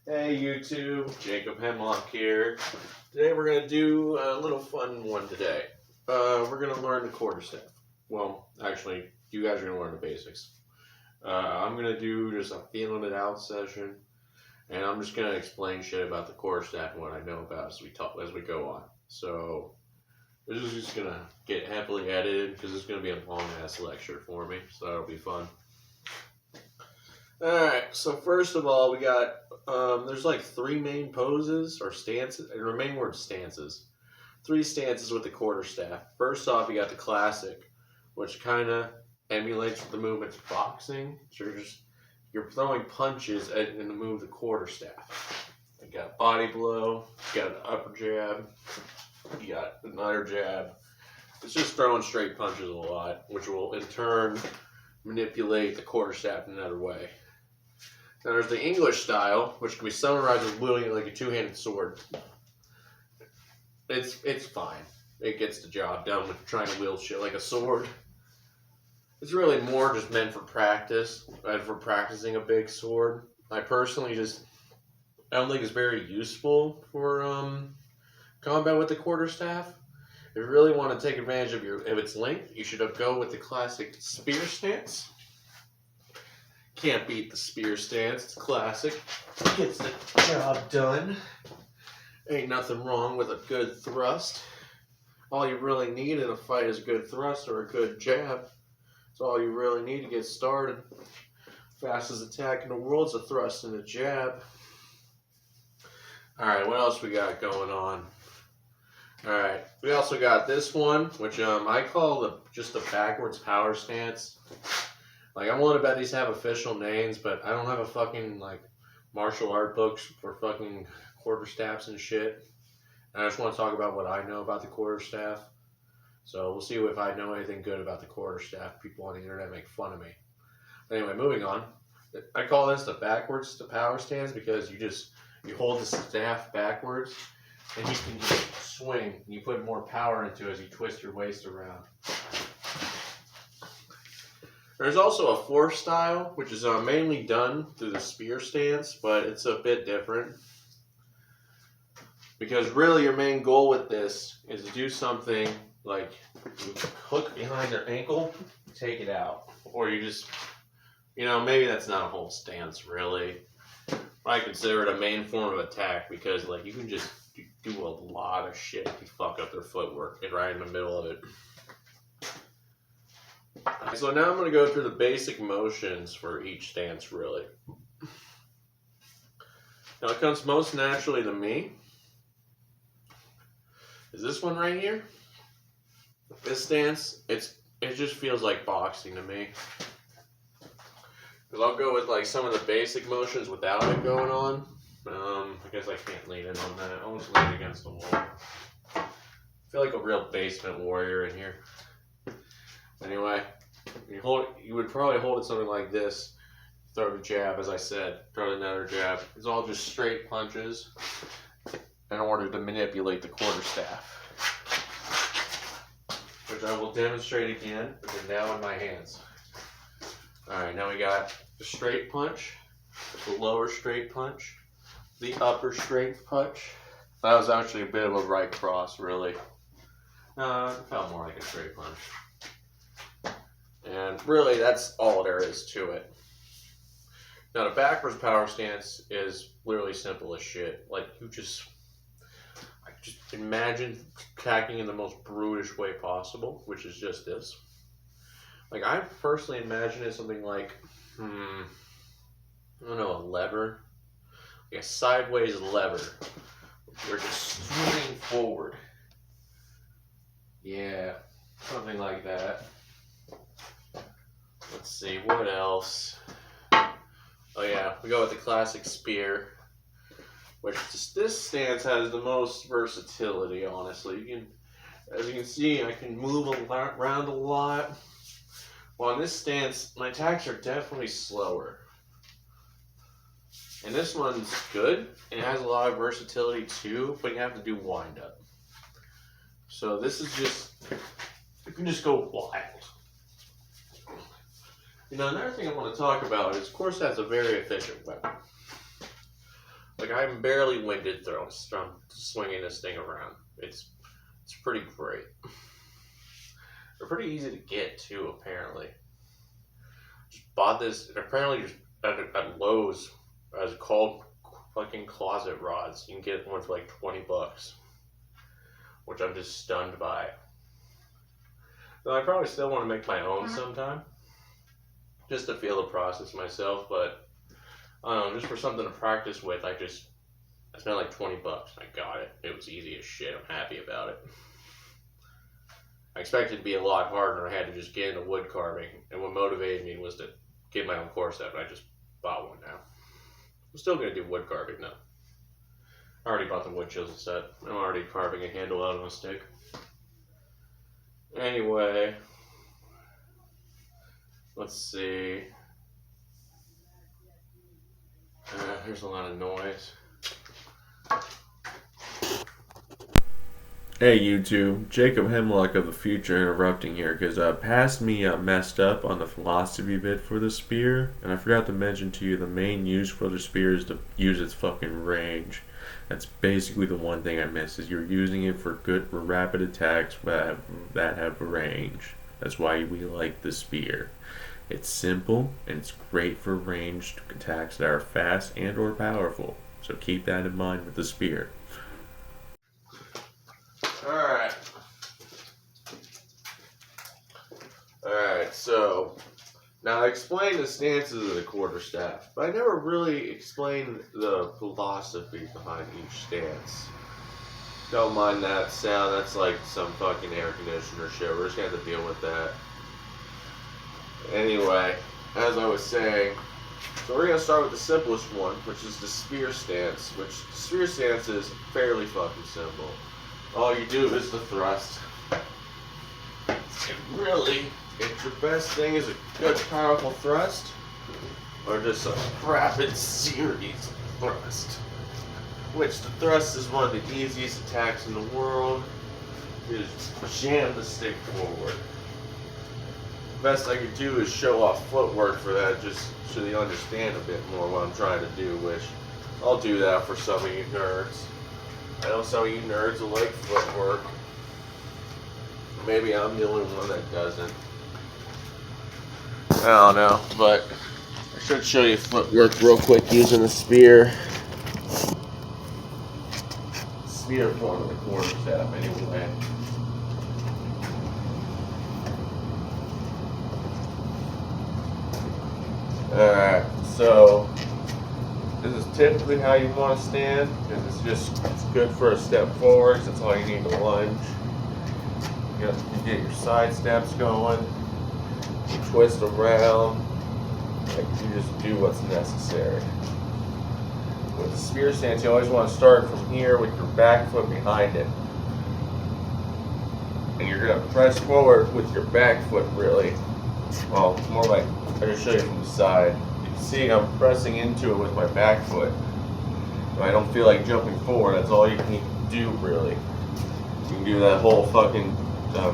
Hey YouTube, Jacob Hemlock here. Today we're going to do a little fun one today. We're going to learn the quarterstaff. Well, actually, you guys are going to learn the basics. I'm going to do just a feeling it out session, and I'm just going to explain shit about the quarterstaff and what I know about as we go on. So this is just going to get heavily edited because it's going to be a long ass lecture for me, so that'll be fun. Alright, so first of all, we got, there's like three main poses, or stances, and the main word stances. Three stances with the quarterstaff. First off, you got the classic, which kind of emulates the movements of boxing. So you're throwing punches and the move the quarterstaff. You got body blow, you got an upper jab, you got another jab. It's just throwing straight punches a lot, which will in turn manipulate the quarterstaff in another way. Now there's the English style, which can be summarized as wielding it like a two-handed sword. It's fine. It gets the job done with trying to wield shit like a sword. It's really more just meant for practice, and for practicing a big sword. I personally I don't think it's very useful for combat with the quarterstaff. If you really want to take advantage of its length, you should go with the classic spear stance. Can't beat the spear stance. It's classic. Gets the job done. Ain't nothing wrong with a good thrust. All you really need in a fight is a good thrust or a good jab. That's all you really need to get started. Fastest attack in the world is a thrust and a jab. Alright, what else we got going on? Alright, we also got this one, which I call just a backwards power stance. Like, I want to bet these have official names, but I don't have a fucking, like, martial art books for fucking quarterstaffs and shit. And I just want to talk about what I know about the quarterstaff. So we'll see if I know anything good about the quarterstaff. People on the internet make fun of me. But anyway, moving on. I call this the backwards to power stance because you hold the staff backwards and you can just swing. You put more power into it as you twist your waist around. There's also a fourth style, which is mainly done through the spear stance, but it's a bit different. Because really your main goal with this is to do something like you hook behind their ankle, take it out. Or you just, maybe that's not a whole stance really. I consider it a main form of attack because like you can just do a lot of shit if you fuck up their footwork and right in the middle of it. So now I'm going to go through the basic motions for each stance, really. Now, it comes most naturally to me is this one right here. This stance, it just feels like boxing to me. Because I'll go with like some of the basic motions without it going on. I guess I can't lean in on that. I'll just lean against the wall. I feel like a real basement warrior in here. Anyway, you would probably hold it something like this. Throw the jab, as I said. Throw another jab. It's all just straight punches in order to manipulate the quarterstaff. Which I will demonstrate again, but now in my hands. Alright, now we got the straight punch, the lower straight punch, the upper straight punch. That was actually a bit of a right cross, really. It felt more like a straight punch. And really, that's all there is to it. Now, the backwards power stance is literally simple as shit. Like, just imagine attacking in the most brutish way possible, which is just this. Like, I personally imagine it something like, I don't know, a lever. Like a sideways lever. You're just swinging forward. Yeah, something like that. Let's see, what else? Oh yeah, we go with the classic spear, which this stance has the most versatility, honestly. As you can see, I can move around a lot. While in this stance, my attacks are definitely slower. And this one's good, and it has a lot of versatility too, but you have to do wind up. So this is just, you can just go wild. Another thing I want to talk about is, of course, that's a very efficient weapon. Like, I'm barely winded from swinging this thing around. It's pretty great. They're pretty easy to get too, apparently. Just bought this apparently just at Lowe's as called fucking closet rods. You can get one for like $20, which I'm just stunned by. Though I probably still want to make my own sometime, just to feel the process myself. But I don't know, just for something to practice with, I spent like $20. I got it. It was easy as shit. I'm happy about it. I expected it to be a lot harder. I had to just get into wood carving, and what motivated me was to get my own Quarterstaff, and I just bought one now. I'm still gonna do wood carving though. I already bought the wood chisel set. I'm already carving a handle out on a stick. Anyway, let's see. There's a lot of noise. Hey YouTube, Jacob Hemlock of the future interrupting here because past me messed up on the philosophy bit for the spear, and I forgot to mention to you the main use for the spear is to use its fucking range. That's basically the one thing I missed, is you're using it for rapid attacks that have range. That's why we like the spear. It's simple and it's great for ranged attacks that are fast and or powerful. So keep that in mind with the spear. Alright, so now I explained the stances of the Quarterstaff, but I never really explained the philosophy behind each stance. Don't mind that sound, that's like some fucking air conditioner shit. We're just gonna have to deal with that. Anyway, as I was saying, so we're gonna start with the simplest one, which is the spear stance, which the spear stance is fairly fucking simple. All you do is the thrust. And really, if your best thing is a good powerful thrust, or just a rapid series thrust. Which the thrust is one of the easiest attacks in the world. You just jam the stick forward. Best I could do is show off footwork for that, just so you understand a bit more what I'm trying to do, which I'll do that for some of you nerds. I know some of you nerds will like footwork. Maybe I'm the only one that doesn't. I don't know, but I should show you footwork real quick using the spear. Spear form of the Quarterstaff, anyway. Alright, so this is typically how you want to stand, because it's good for a step forward, that's all you need to lunge. You get your side steps going, you twist around, like you just do what's necessary. With the spear stance, you always want to start from here with your back foot behind it. And you're going to press forward with your back foot, really. Well, more like, I'll just show you from the side. You can see I'm pressing into it with my back foot. If I don't feel like jumping forward, that's all you need to do, really. You can do that whole fucking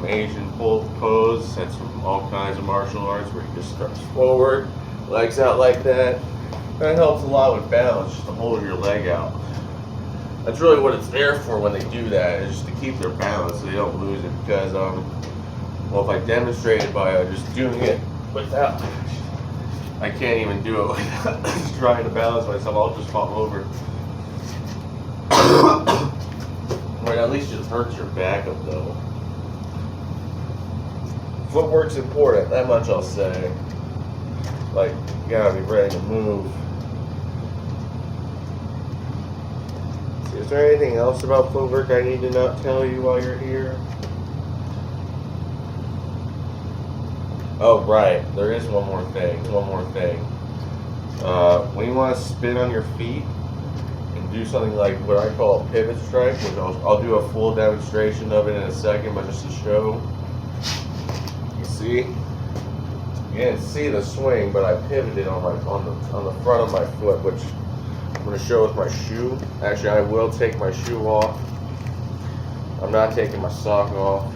Asian pose. That's from all kinds of martial arts, where you just start forward, legs out like that. That helps a lot with balance, just to hold your leg out. That's really what it's there for when they do that, is just to keep their balance so they don't lose it. Because, well, if I demonstrate it by just doing it without, I can't even do it without just trying to balance myself, I'll just fall over. Right, at least just hurts your back up though. Footwork's important, that much I'll say. Like, you gotta be ready to move. Is there anything else about footwork I need to not tell you while you're here? Oh, right. There is one more thing. When you want to spin on your feet and do something like what I call a pivot strike, which I'll do a full demonstration of it in a second, but just to show. You see? You didn't see the swing, but I pivoted on the front of my foot, which I'm going to show with my shoe. Actually, I will take my shoe off. I'm not taking my sock off.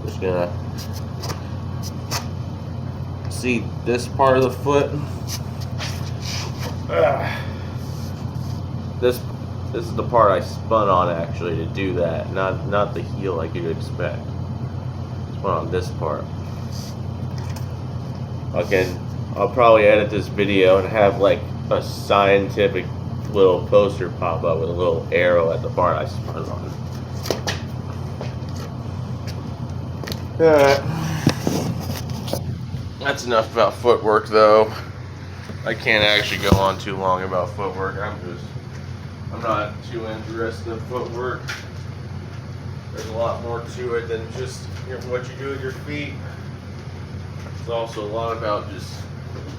Just gonna see this part of the foot. this is the part I spun on actually to do that, not the heel like you'd expect. Spun on this part. I'll probably edit this video and have like a scientific little poster pop up with a little arrow at the part I spun on. Alright. That's enough about footwork though. I can't actually go on too long about footwork. I'm not too interested in footwork. There's a lot more to it than just what you do with your feet. It's also a lot about just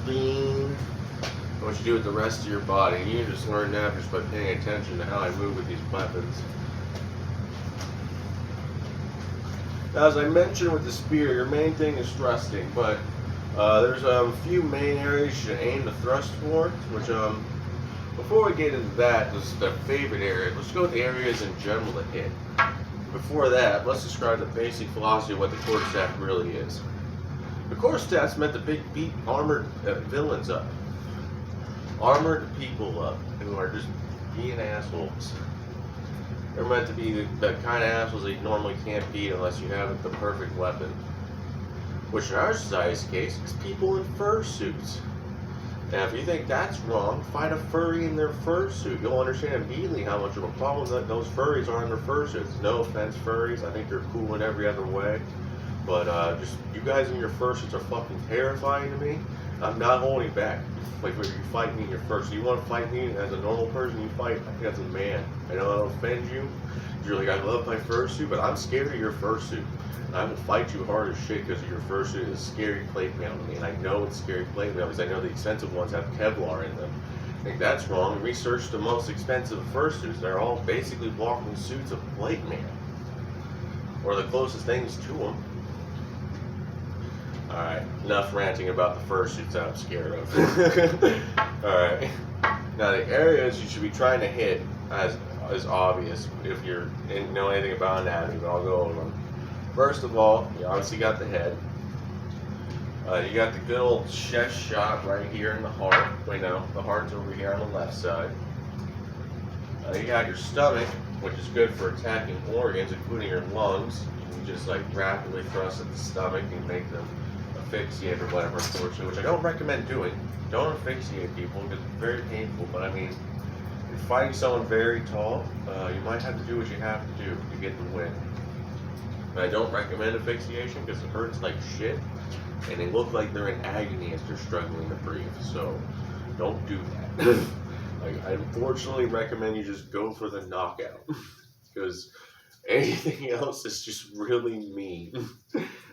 lean, what you do with the rest of your body. And you can just learn that just by paying attention to how I move with these weapons. Now, as I mentioned with the spear, your main thing is thrusting, but there's a few main areas you should aim to thrust for, which before we get into that, this is the favorite area. Let's go with the areas in general to hit. Before that, let's describe the basic philosophy of what the Quarterstaff really is. The Quarterstaff's meant to beat armored villains up. Armored people up who are just being assholes. They're meant to be the kind of assholes that you normally can't beat unless you have the perfect weapon. Which in our society's case is people in fursuits. Now if you think that's wrong, find a furry in their fursuit. You'll understand immediately how much of a problem that those furries are in their fursuits. No offense, furries. I think they're cool in every other way. But just you guys in your fursuits are fucking terrifying to me. I'm not holding back. Like if you fight me in your fursuit, you want to fight me as a normal person, you fight as a man. I know that'll offend you. You're like, I love my fursuit, but I'm scared of your fursuit. And I will fight you hard as shit because your fursuit is scary plate mail to me. And I know it's scary plate mail because I know the expensive ones have Kevlar in them. I think that's wrong. Research the most expensive fursuits. They're all basically walking suits of plate mail. Or the closest things to them. Alright, enough ranting about the fursuits that I'm scared of. Alright. Now the areas you should be trying to hit is obvious if you know anything about anatomy, but I'll go over them. First of all, you obviously got the head. You got the good old chest shot right here in the heart. Wait, no, the heart's over here on the left side. You got your stomach, which is good for attacking organs, including your lungs. You can just like rapidly thrust at the stomach and make them asphyxiate or whatever, unfortunately, which I don't recommend doing. Don't asphyxiate people because it's very painful, but I mean, if you're fighting someone very tall, you might have to do what you have to do to get the win. But I don't recommend asphyxiation because it hurts like shit, and they look like they're in agony as they're struggling to breathe, so don't do that. Like, I unfortunately recommend you just go for the knockout, because anything else is just really mean.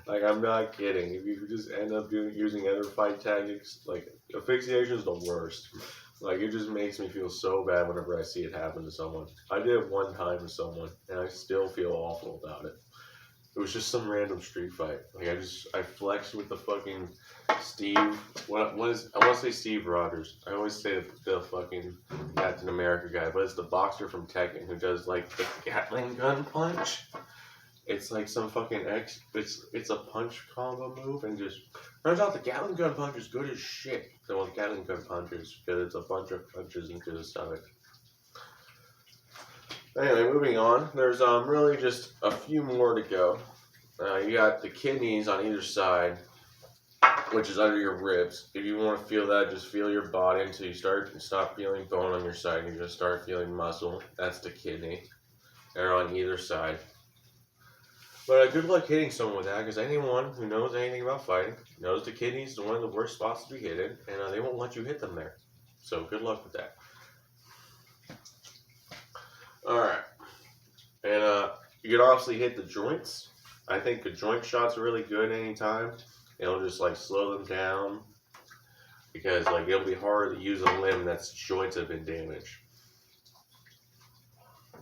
Like, I'm not kidding. If you just end up using other fight tactics, like, asphyxiation is the worst. Like, it just makes me feel so bad whenever I see it happen to someone. I did it one time to someone, and I still feel awful about it. It was just some random street fight. Like, I flexed with the fucking Steve, I want to say Steve Rogers. I always say the fucking Captain America guy, but it's the boxer from Tekken who does, like, the Gatling gun punch. It's like some fucking it's a punch combo move, and just turns out the Gatling gun punch is good as shit. So the Gatling gun punches, because it's a bunch of punches into the stomach. Anyway, moving on. There's really just a few more to go. You got the kidneys on either side, which is under your ribs. If you want to feel that, just feel your body until you stop feeling bone on your side, and you just start feeling muscle. That's the kidney. They're on either side. But good luck hitting someone with that, because anyone who knows anything about fighting knows the kidneys is one of the worst spots to be hit in, and they won't let you hit them there. So good luck with that. Alright. And you can obviously hit the joints. I think the joint shots are really good anytime. It'll just like slow them down, because like it'll be hard to use a limb that's joints have been damaged.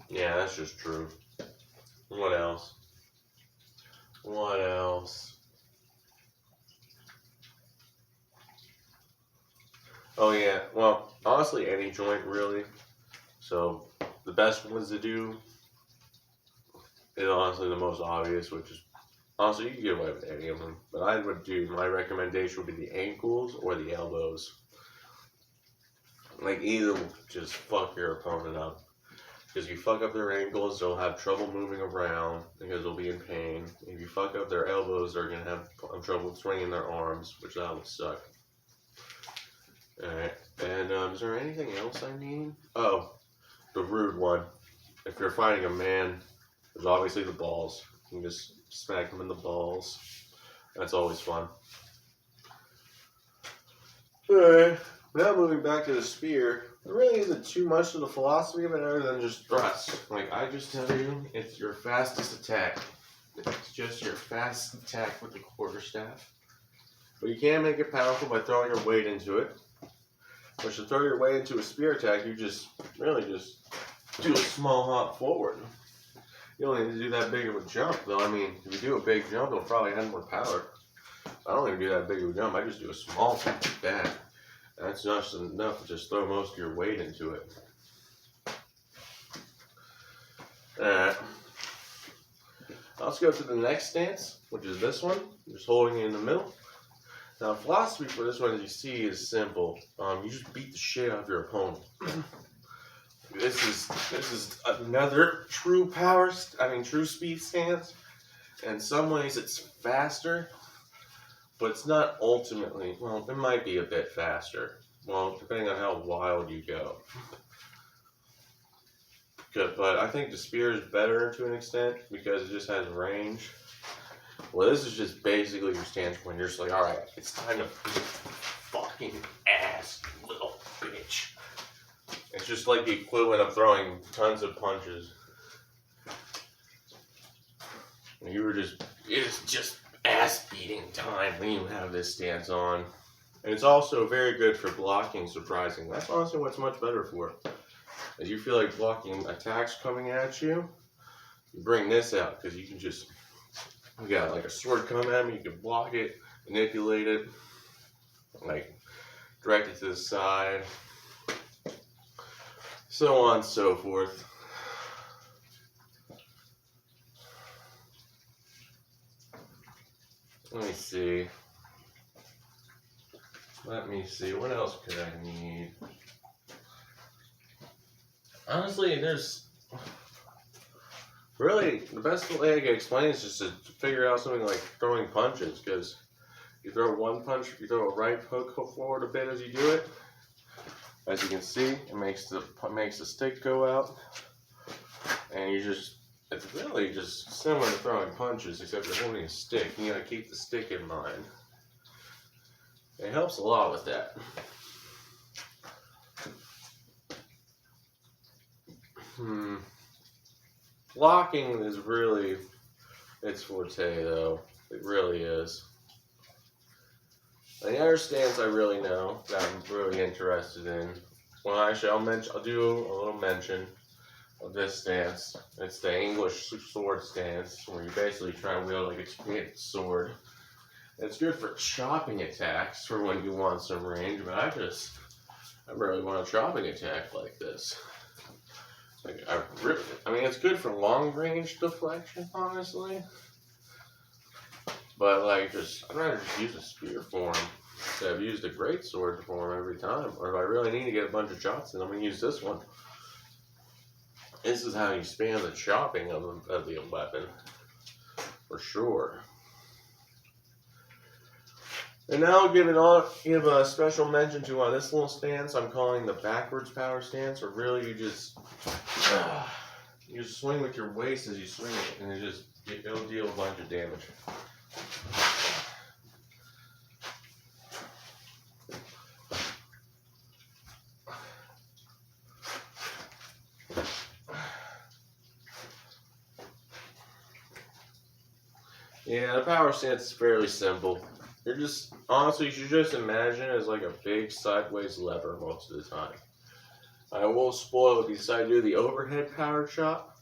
Yeah, that's just true. What else? What else? Oh yeah, well, honestly, any joint really. So the best ones to do is honestly the most obvious, which is honestly you can get away with any of them. But my recommendation would be the ankles or the elbows. Like, either will just fuck your opponent up. Because if you fuck up their ankles, they'll have trouble moving around because they'll be in pain. If you fuck up their elbows, they're going to have trouble swinging their arms, which that would suck. Alright, and is there anything else I need? Oh, the rude one. If you're fighting a man, there's obviously the balls. You can just smack them in the balls. That's always fun. Alright, now moving back to the spear. There really isn't too much to the philosophy of it other than just thrust. Like I just tell you, it's your fastest attack. It's just your fast attack with the quarterstaff. But you can make it powerful by throwing your weight into it. But to throw your weight into a spear attack, you just really just do a small hop forward. You don't need to do that big of a jump, though. I mean, if you do a big jump, it'll probably add more power. I don't even do that big of a jump. I just do a small jump like that. That's just enough to just throw most of your weight into it. Alright. Let's go to the next stance, which is this one. Just holding it in the middle. Now, philosophy for this one, as you see, is simple. You just beat the shit out of your opponent. This is another true true speed stance. In some ways, it's faster, but it's not ultimately. Well, it might be a bit faster. Well, depending on how wild you go. Good, but I think the spear is better to an extent because it just has range. Well, this is just basically your stance when you're just like, alright, it's time to beat fucking ass, little bitch. It's just like the equivalent of throwing tons of punches. It's just ass beating time when you have this stance on. And it's also very good for blocking, surprisingly. That's honestly what's much better for. As you feel like blocking attacks coming at you, you bring this out because you can just. You got like a sword come at me, you can block it, manipulate it, like direct it to the side, so on and so forth. Let me see, what else could I need? Honestly, really, the best way I can explain is just to figure out something like throwing punches, because you throw one punch, you throw a right hook forward a bit as you do it. As you can see, it makes the stick go out, and it's really just similar to throwing punches, except you're holding a stick. You gotta keep the stick in mind. It helps a lot with that. Blocking is really its forte, though. It really is. And the other stance I really know that I'm really interested in. Well, actually, I'll do a little mention of this stance. It's the English sword stance, where you basically try and wield like a two-handed sword. It's good for chopping attacks for when you want some range, but I really want a chopping attack like this. I mean, it's good for long range deflection, honestly. But I'd rather just use a spear form. So I've used a greatsword form every time. Or if I really need to get a bunch of shots in, I'm gonna use this one. This is how you spam the chopping of the weapon, for sure. And now I'll give a special mention to this little stance I'm calling the backwards power stance, where really you just swing with your waist as you swing it, and it'll deal a bunch of damage. Yeah, the power stance is fairly simple. Honestly, you should just imagine it as like a big sideways lever most of the time. I won't spoil if you decide to do the overhead power chop.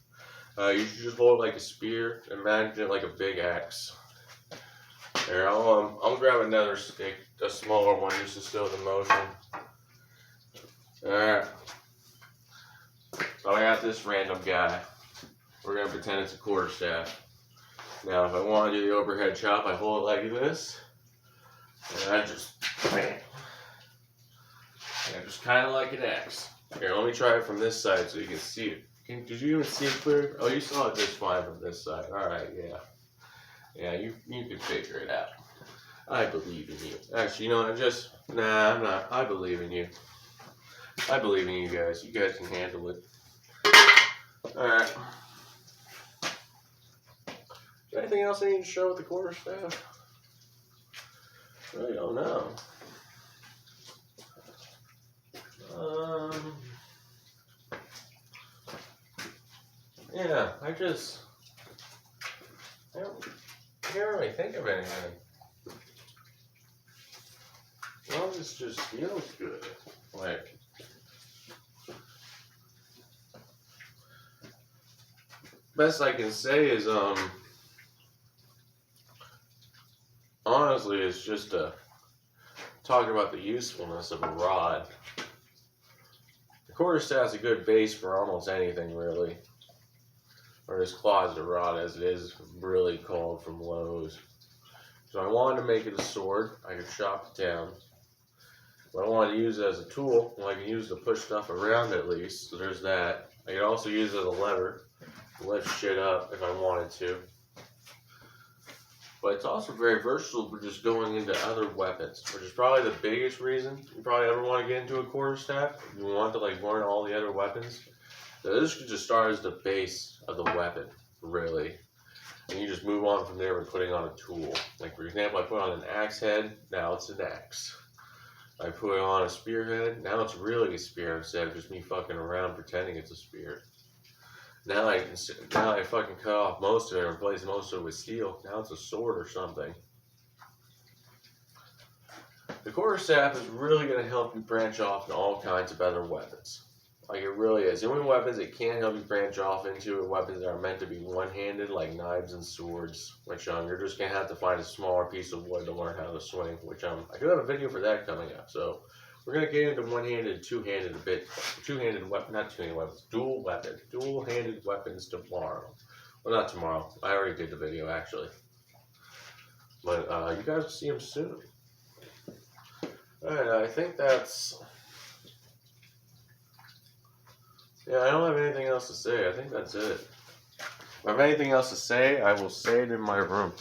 You should just hold it like a spear. Imagine it like a big axe. Here, I'll grab another stick, a smaller one, just to show the motion. Alright. So I got this random guy. We're gonna pretend it's a quarterstaff. Now, if I want to do the overhead chop, I hold it like this. And I just kind of like an X. Here, let me try it from this side so you can see it. Did you even see it clear? Oh, you saw it just fine from this side. Alright, yeah. Yeah, you can figure it out. I believe in you. Actually, you know what? Nah, I'm not. I believe in you. I believe in you guys. You guys can handle it. Alright. Is there anything else I need to show with the quarterstaff? I really don't know. Yeah, I can't really think of anything. Well, this just feels good. Like, best I can say is, honestly, it's just talk about the usefulness of a rod. The quarterstaff's a good base for almost anything, really. Or this closet rod, as it is really called from Lowe's. So I wanted to make it a sword. I could shop it down. But I wanted to use it as a tool. Well, I can use it to push stuff around at least. So there's that. I could also use it as a lever to lift shit up if I wanted to. But it's also very versatile for just going into other weapons, which is probably the biggest reason you probably ever want to get into a quarterstaff. You want to like learn all the other weapons. So this could just start as the base of the weapon, really. And you just move on from there with putting on a tool. Like for example, I put on an axe head, now it's an axe. I put on a spearhead, now it's really a spear instead of just me fucking around pretending it's a spear. Now I fucking cut off most of it and replace most of it with steel. Now it's a sword or something. The quarterstaff is really going to help you branch off into all kinds of other weapons. Like it really is. The only weapons it can help you branch off into are weapons that are meant to be one-handed, like knives and swords, which you're just going to have to find a smaller piece of wood to learn how to swing, which I do have a video for that coming up. So we're going to get into one-handed, two-handed a bit. Two-handed weapon, not two-handed weapons, dual-handed weapons tomorrow. Well, not tomorrow. I already did the video, actually. But you guys will see them soon. Alright, I think that's... Yeah, I don't have anything else to say. I think that's it. If I have anything else to say, I will say it in my room.